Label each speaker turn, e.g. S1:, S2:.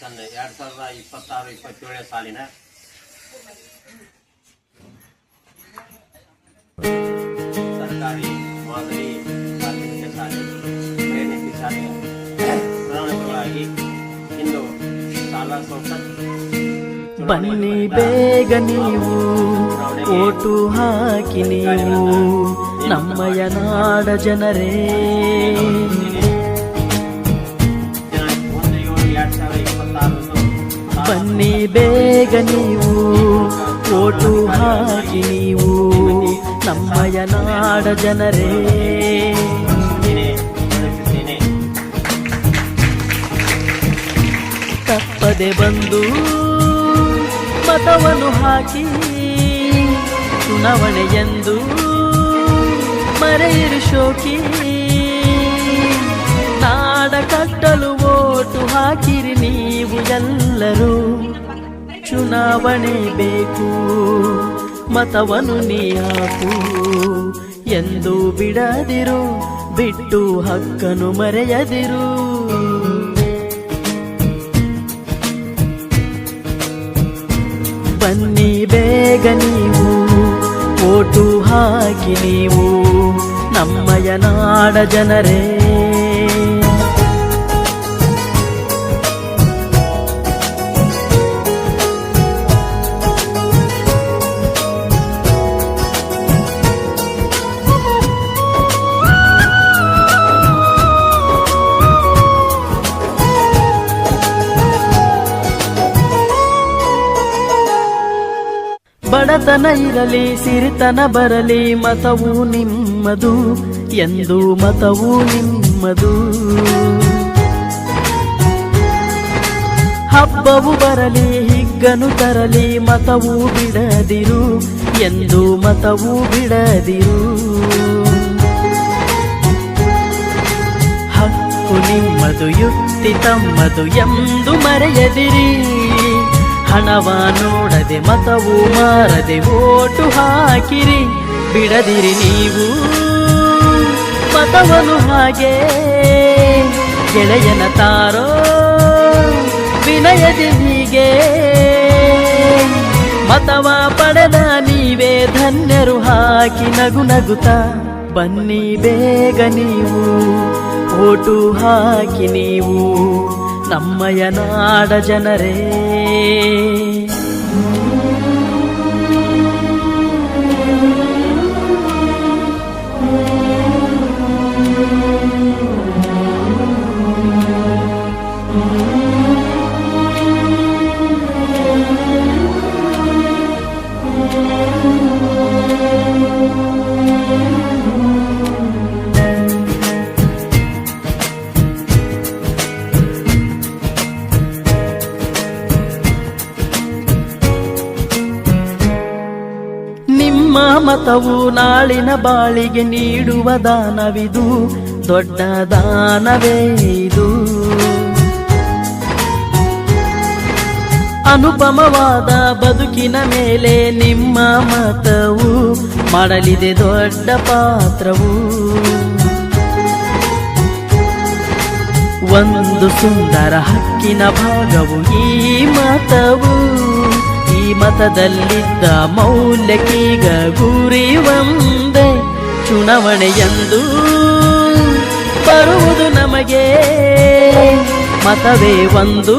S1: 2026-27 ಸಾಲಿನ ಸರ್ಕಾರಿ ಮಾದರಿ ಪ್ರಾಥಮಿಕ ಶಾಲೆ ಪ್ರಯಾಣಿಕ ಶಾಲೆಯ ಪ್ರಣಾಳಿಕೆಗಳಾಗಿ ಇಂದು ಶಾಲಾ ಸಂಸತ್
S2: ಬನ್ನಿ ಬೇಗ ನೀವು ಓಟು ಹಾಕಿ ನೀವು ನಮ್ಮಯ ನಾಡ ಜನರೇ. ಬನ್ನಿ ಬೇಗ ನೀವು ಓಟು ಹಾಕಿ ನೀವು ನಮ್ಮಯ ನಾಡ ಜನರೇ. ತಪ್ಪದೆ ಬಂದು ಮತವನ್ನು ಹಾಕಿ ಚುನಾವಣೆಯೆಂದು ಮರೆಯಿರು ಶೋಕಿ. ನಾಡ ಕಟ್ಟಲು ಓಟು ಹಾಕಿರಿ ನೀವು ಎಲ್ಲರೂ. ಚುನಾವಣೆ ಬೇಕು ಮತವನ್ನು ನೀ ಹಾಕು ಎಂದು ಬಿಡದಿರು, ಬಿಟ್ಟು ಹಕ್ಕನ್ನು ಮರೆಯದಿರು. ಬನ್ನಿ ಬೇಗ ನೀವು ಓಟು ಹಾಕಿ ನೀವು ನಮ್ಮಯ ನಾಡ ಜನರೇ. ಬಡತನ ಇರಲಿ ಸಿರಿತನ ಬರಲಿ ಮತವು ನಿಮ್ಮದು ಎಂದು ಮತವು ನಿಮ್ಮದು. ಹಬ್ಬವು ಬರಲಿ ಹಿಗ್ಗನು ತರಲಿ ಮತವು ಬಿಡದಿರು ಎಂದು ಮತವು ಬಿಡದಿರು. ಹಕ್ಕು ನಿಮ್ಮದು ಯುಕ್ತಿ ತಮ್ಮದು ಎಂದು ಮರೆಯದಿರಿ. ಹಣವ ನೋಡದೆ ಮತವು ಮಾರದೆ ಓಟು ಹಾಕಿರಿ, ಬಿಡದಿರಿ ನೀವು ಮತವನ್ನು ಹಾಗೆ. ಗೆಳೆಯನ ತಾರೋ ವಿನಯದಿ ಹೀಗೆ, ಮತವ ಪಡೆದ ನೀವೇ ಧನ್ಯರು ಹಾಕಿ ನಗು ನಗುತ್ತ. ಬನ್ನಿ ಬೇಗ ನೀವು ಓಟು ಹಾಕಿ ನೀವು ನಮ್ಮಯ ನಾಡ ಜನರೇ. ಮತವು ನಾಳಿನ ಬಾಳಿಗೆ ನೀಡುವ ದಾನವಿದು, ದೊಡ್ಡ ದಾನವೇ ಇದು. ಅನುಪಮವಾದ ಬದುಕಿನ ಮೇಲೆ ನಿಮ್ಮ ಮತವು ಮಾಡಲಿದೆ ದೊಡ್ಡ ಪಾತ್ರವು. ಒಂದು ಸುಂದರ ಹಕ್ಕಿನ ಭಾಗವು ಈ ಮತವು. ಈ ಮತದಲ್ಲಿದ್ದ ಮೌಲ್ಯಕ್ಕೀಗ ಗುರಿ ಒಂದೇ, ಚುನಾವಣೆಯೆಂದು ಬರುವುದು ನಮಗೆ ಮತವೇ ಒಂದು.